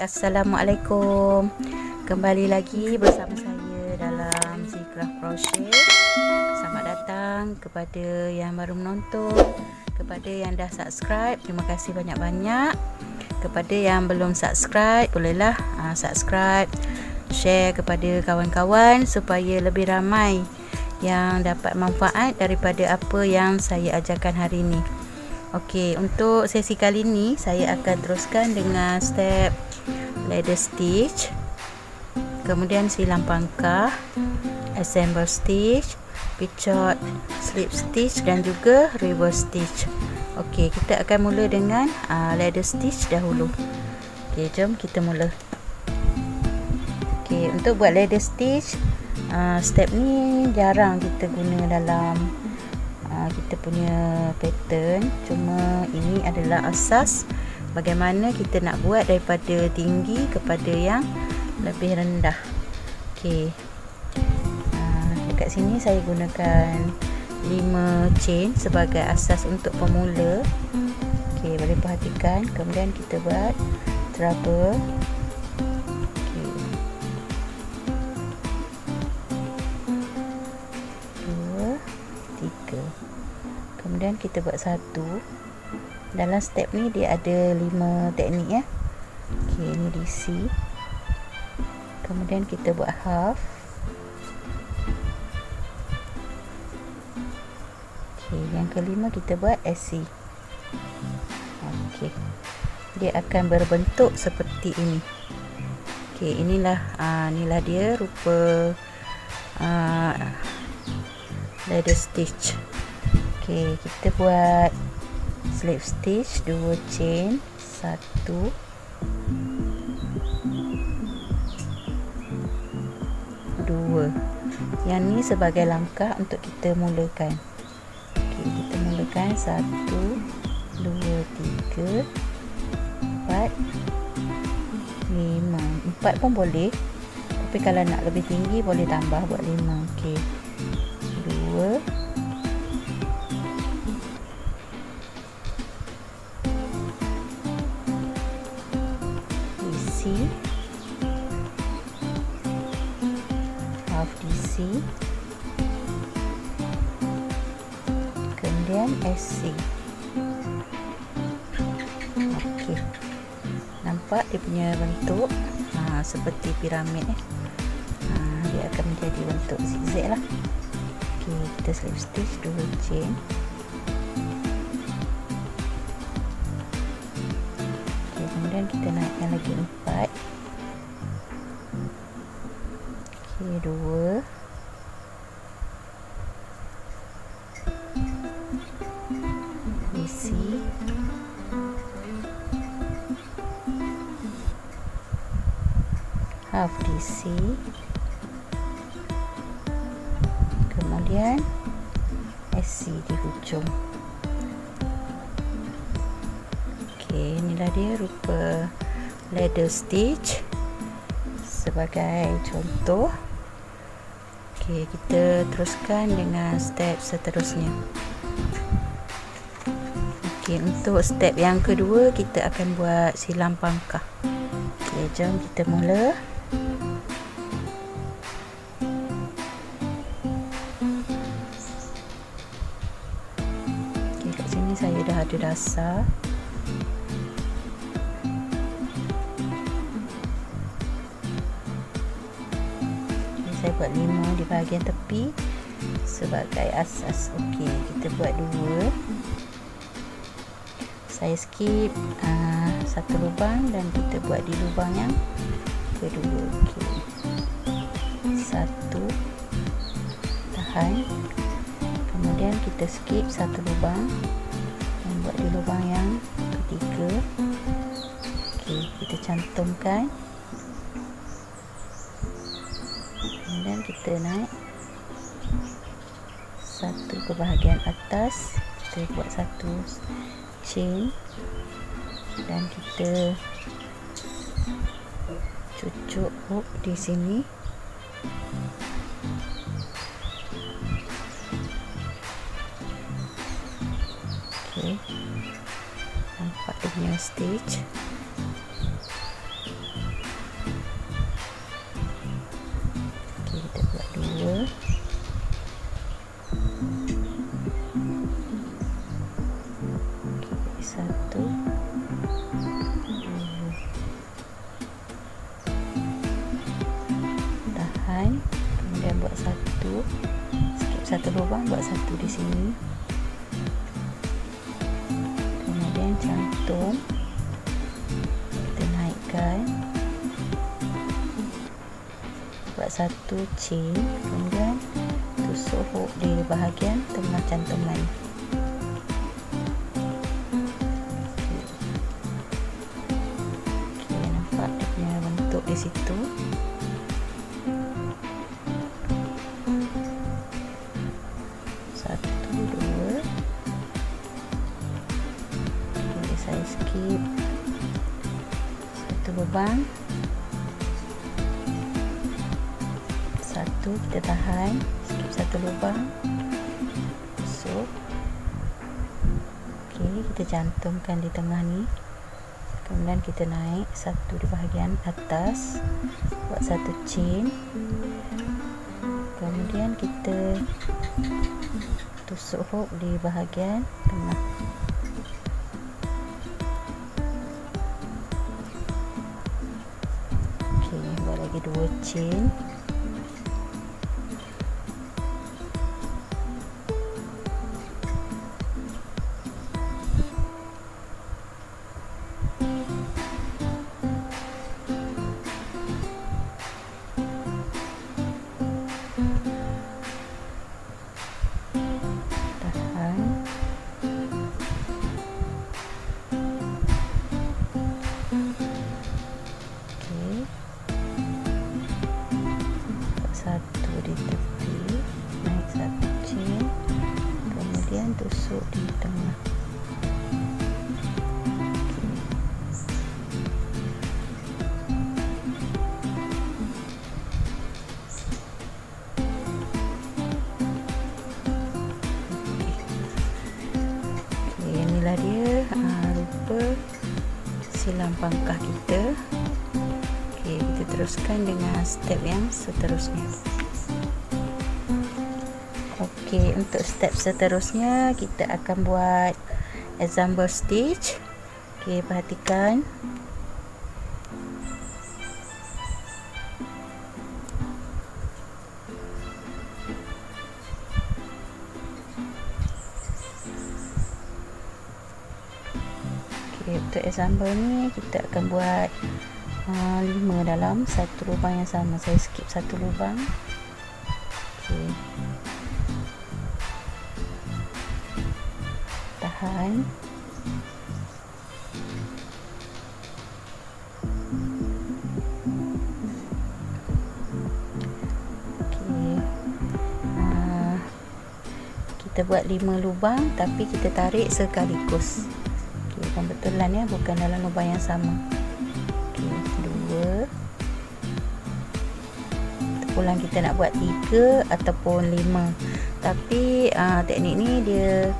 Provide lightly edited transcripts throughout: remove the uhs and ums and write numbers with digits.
Assalamualaikum. Kembali lagi bersama saya dalam Zcraft Crochet. Selamat datang kepada yang baru menonton, kepada yang dah subscribe, terima kasih banyak-banyak. Kepada yang belum subscribe, bolehlah subscribe, share kepada kawan-kawan supaya lebih ramai yang dapat manfaat daripada apa yang saya ajarkan hari ini. Okey, untuk sesi kali ini saya akan teruskan dengan step ladder stitch, kemudian silang pangkah, assemble stitch, picot, slip stitch dan juga reverse stitch. Okey, kita akan mula dengan ladder stitch dahulu. Okey, jom kita mula. Okey, untuk buat ladder stitch, step ni jarang kita guna dalam kita punya pattern, cuma ini adalah asas bagaimana kita nak buat daripada tinggi kepada yang lebih rendah. Okey, dekat sini saya gunakan 5 chain sebagai asas untuk pemula. Okey, boleh perhatikan. Kemudian kita buat treble. Okey, 2, 3. Kemudian kita buat 1. Dalam step ni dia ada 5 teknik ya. Okey, ini DC. Kemudian kita buat half. Okey, yang kelima kita buat SC. Okey, dia akan berbentuk seperti ini. Okey, inilah dia rupa ladder stitch. Okey, kita buat slip stitch 2 chain, 1, 2. Yang ni sebagai langkah untuk kita mulakan. Okey, kita mulakan 1, 2, 3, 4, 5. 4 pun boleh, tapi kalau nak lebih tinggi boleh tambah buat 5. Okey, 2, half DC, kemudian SC. Okey, nampak dia punya bentuk seperti piramid dia akan menjadi bentuk zigzag lah. Okey, kita slip stitch 2 chain. Okey, kemudian kita naikkan lagi 4. Okey, 2, DC, half DC, kemudian SC di hujung. Okey, inilah dia rupa ladder stitch sebagai contoh. Okey, kita teruskan dengan step seterusnya. Okey, untuk step yang kedua kita akan buat silang pangkah. Okey, jom kita mula. Okey, kat sini saya dah ada dasar. Saya buat 5 di bahagian tepi sebagai asas. Okey, kita buat 2. Saya skip 1 lubang dan kita buat di lubang yang kedua. Okey, 1, tahan, kemudian kita skip 1 lubang dan buat di lubang yang ketiga. Okey, kita cantumkan. Kemudian kita naik 1 ke bahagian atas, kita buat 1 chain dan kita cucuk hook di sini. Okey, nampak dia punya stitch. Satu, tahan, kemudian buat satu, skip satu lubang, buat satu di sini, kemudian cantum, kita naikkan, buat satu chain, kemudian tusuk hook di bahagian tengah cantuman. Di situ satu, dua, jadi saya skip satu lubang, satu kita tahan, skip satu lubang, tusuk. Okey, kita cantumkan di tengah ni. Kemudian kita naik satu di bahagian atas, buat satu chain, kemudian kita tusuk hook di bahagian tengah. Okey, buat lagi dua chain, satu di tepi, naik satu chain, kemudian tusuk di tengah. Okey, inilah dia rupa silang pangkah kita. Okey, kita teruskan dengan step yang seterusnya. Okey, untuk step seterusnya kita akan buat ensemble stitch. Okey, perhatikan. Okey, untuk ensemble ni kita akan buat 5 dalam satu lubang yang sama. Saya skip satu lubang. Okey, tahan, okey, kita buat 5 lubang tapi kita tarik sekaligus. Okey, kebetulan ya, bukan dalam lubang yang sama. Ulang kita nak buat 3 ataupun 5, tapi teknik ni dia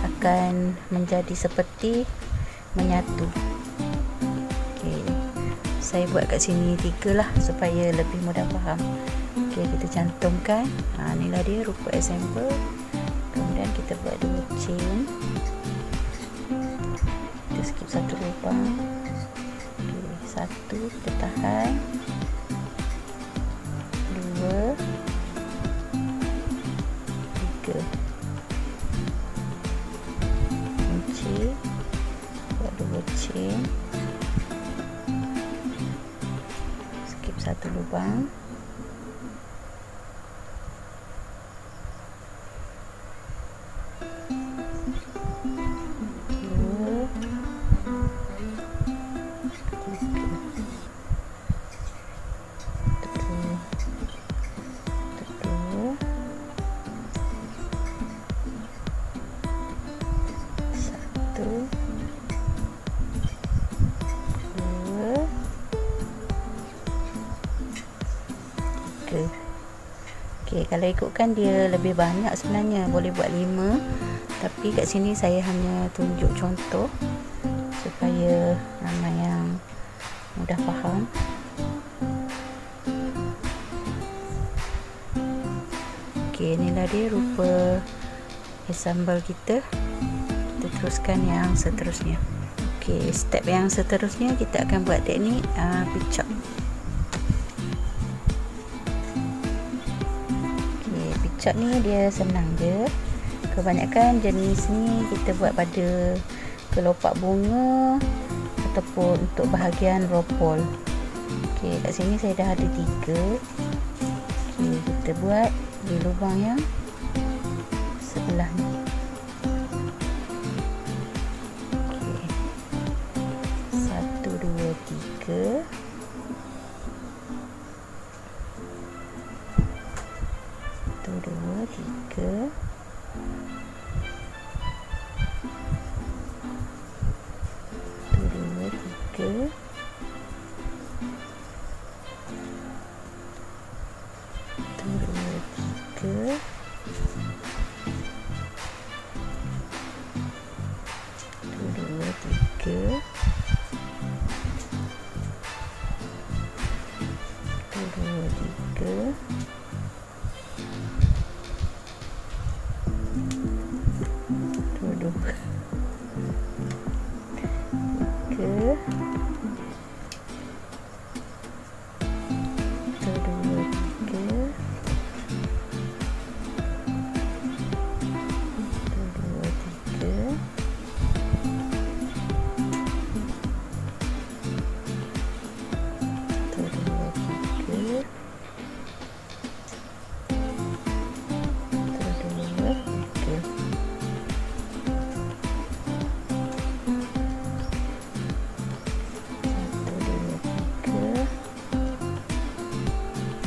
akan menjadi seperti menyatu. Okey, saya buat kat sini 3 lah supaya lebih mudah faham. Okey, kita cantumkan. Inilah dia rupa example. Kemudian kita buat 2 chain, kita skip satu lubang. Okey, satu kita tahan, 2, 3, kunci, buat 2 chain, skip satu lubang, Okey, kalau ikutkan dia lebih banyak sebenarnya, boleh buat 5, tapi kat sini saya hanya tunjuk contoh supaya ramai yang mudah faham. Okey, Okey, inilah dia rupa sambal kita. Kita teruskan yang seterusnya. Okey, step yang seterusnya kita akan buat teknik picok. Okey, picok ni dia senang je. Kebanyakan jenis ni kita buat pada kelopak bunga ataupun untuk bahagian ropol. Okey, kat sini saya dah ada 3. Okey, kita buat di lubang yang sebelah ni. Okey. 1 2 3. 1 2 3. 1 2 3. 1 2 3.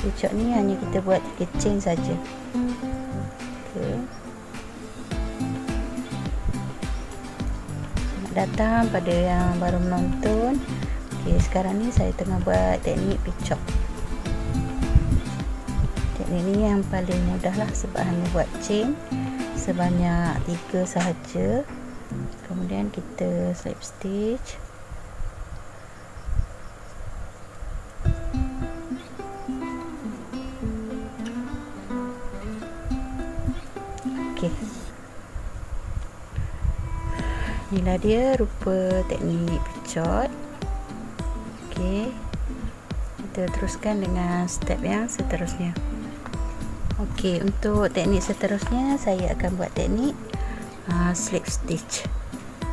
Picok ni hanya kita buat 3 chain saja. Okey. Selamat datang pada yang baru menonton. Okey, sekarang ni saya tengah buat teknik picok. Teknik ni yang paling mudah lah sebab hanya buat chain sebanyak 3 sahaja. Kemudian kita slip stitch. Okey. Inilah dia rupa teknik picot. Okey. Kita teruskan dengan step yang seterusnya. Okey, untuk teknik seterusnya saya akan buat teknik slip stitch.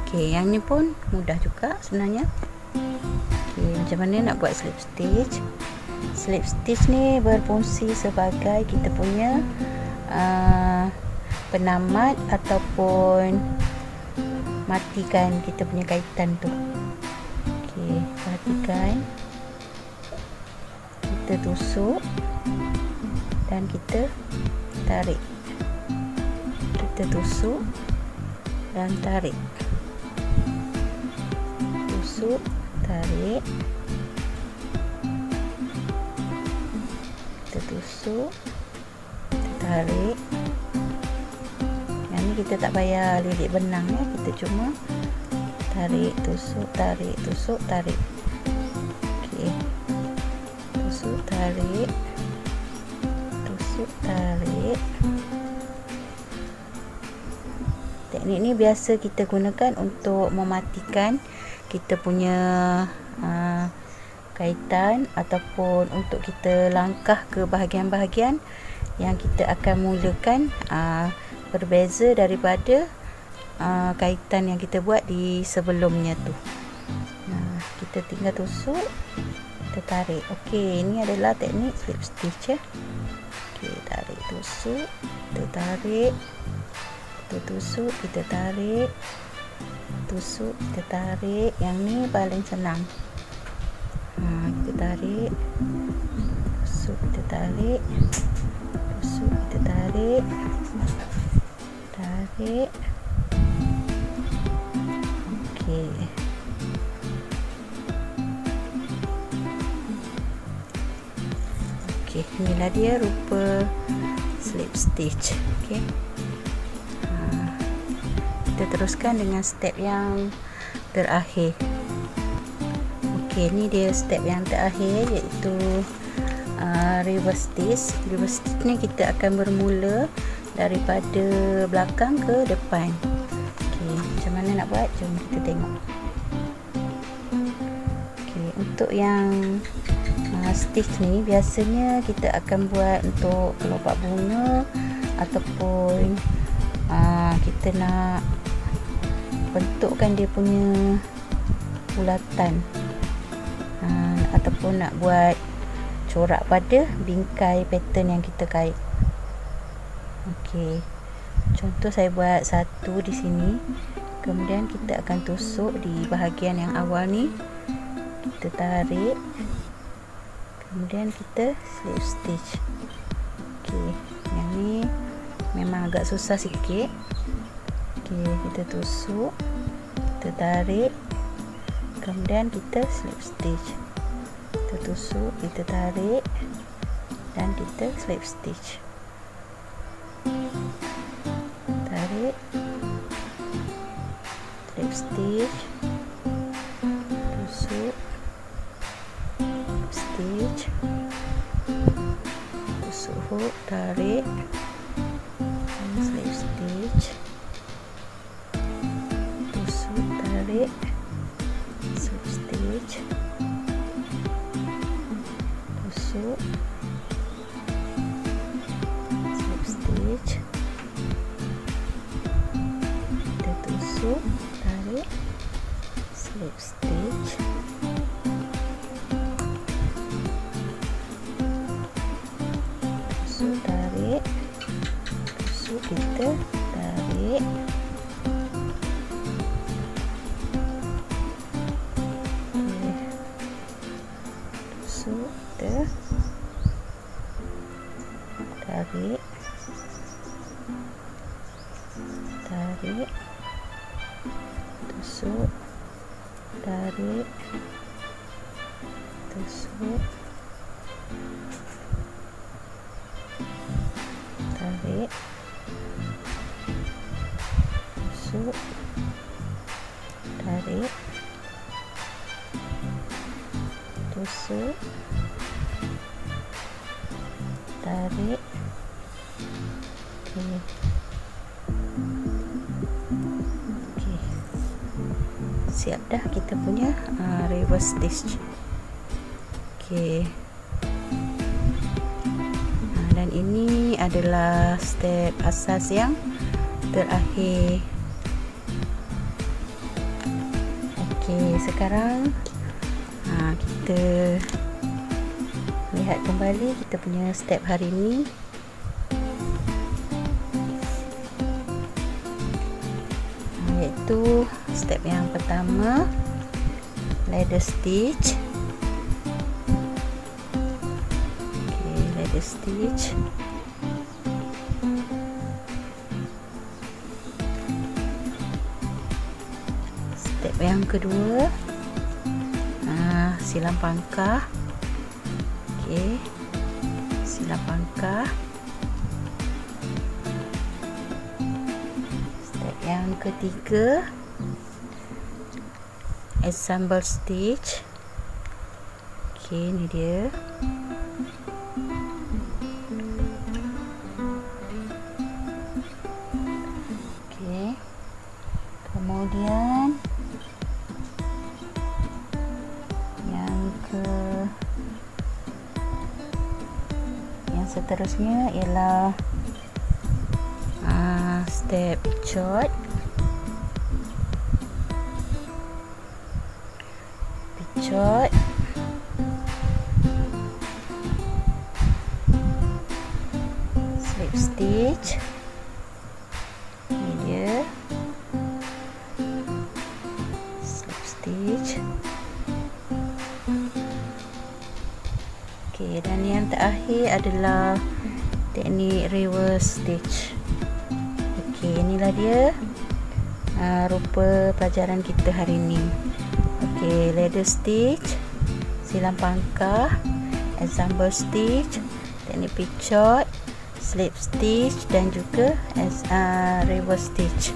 Okey, yang ni pun mudah juga sebenarnya. Okey, macam mana nak buat slip stitch? Slip stitch ni berfungsi sebagai kita punya penamat ataupun matikan kita punya kaitan tu. Okey, perhatikan. Kita tusuk dan kita tarik. Kita tusuk dan tarik. Tusuk, tarik. Kita tusuk, kita tarik. Yang ni kita tak payah lilit benang ya, kita cuma tarik, tusuk, tarik, tusuk, tarik. Okey. Tusuk, tarik. Tusuk, tarik. Teknik ni biasa kita gunakan untuk mematikan kita punya kaitan ataupun untuk kita langkah ke bahagian-bahagian yang kita akan mulakan berbeza daripada kaitan yang kita buat di sebelumnya tu. Nah, kita tinggal tusuk, kita tarik. Okey, ini adalah teknik slip stitch ya. Okey, tarik, tusuk, kita tarik. Kita tusuk, kita tarik. Tusuk, kita tarik. Yang ni paling senang. Kita tarik. Tusuk, kita tarik. Tusuk, kita tarik. Tarik. Okey. Okey, inilah dia rupa slip stitch. Okey. Kita teruskan dengan step yang terakhir. Okey, ni dia step yang terakhir iaitu reverse stitch. Reverse stitch ni kita akan bermula daripada belakang ke depan. Okey, macam mana nak buat? Jom kita tengok. Okey, untuk yang stitch ni biasanya kita akan buat untuk kelopak bunga ataupun kita nak bentukkan dia punya bulatan, ataupun nak buat corak pada bingkai pattern yang kita kait. Okey, contoh saya buat satu di sini, kemudian kita akan tusuk di bahagian yang awal ni, kita tarik, kemudian kita slip stitch. Okey, yang ni memang agak susah sikit. Okey, kita tusuk, kita tarik, kemudian kita slip stitch. Kita tusuk, kita tarik, dan kita slip stitch. Tarik, slip stitch, tusuk, stitch, tusuk hook, tarik, slip stitch, tusuk, tarik, slip stitch, tusuk, slip stitch, kita tusuk, tarik, slip stitch, tusuk, tarik, tusuk, kita tarik, tusuk, kita tarik, tarik, tusuk, tarik, tusuk, tarik, tusuk, tarik, tusuk, tarik. Okey. Okey. Siap dah kita punya reverse stitch. Okey. Dan ini adalah step asas yang terakhir. Okey, sekarang kita lihat kembali kita punya step hari ini. Iaitu step yang pertama, ladder stitch. Okey, ladder stitch. Step yang kedua, silang pangkah. Okey, silang pangkah. Step yang ketiga, ensemble stitch. Okey, ni dia. Okey, kemudian yang seterusnya ialah step picot. Picot, slip stitch. Ini dia, slip stitch. Okey, dan yang terakhir adalah teknik reverse stitch. Okey, inilah dia rupa pelajaran kita hari ini. Okey, ladder stitch, silang pangkah, ensemble stitch, teknik picot, slip stitch dan juga reverse stitch.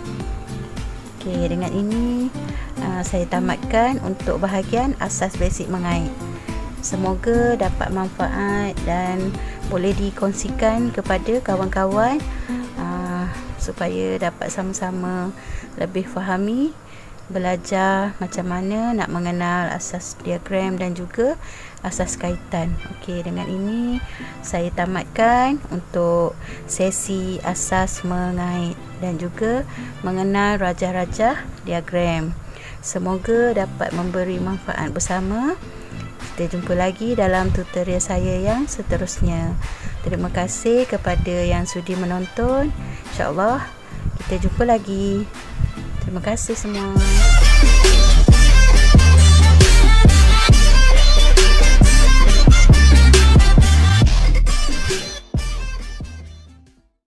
Okey, dengan ini saya tamatkan untuk bahagian asas basic mengait. Semoga dapat manfaat dan boleh dikongsikan kepada kawan-kawan supaya dapat sama-sama lebih fahami, belajar macam mana nak mengenal asas diagram dan juga asas kaitan. Okey, dengan ini saya tamatkan untuk sesi asas mengait dan juga mengenal rajah-rajah diagram. Semoga dapat memberi manfaat bersama. Kita jumpa lagi dalam tutorial saya yang seterusnya. Terima kasih kepada yang sudi menonton. InsyaAllah kita jumpa lagi. Terima kasih semua.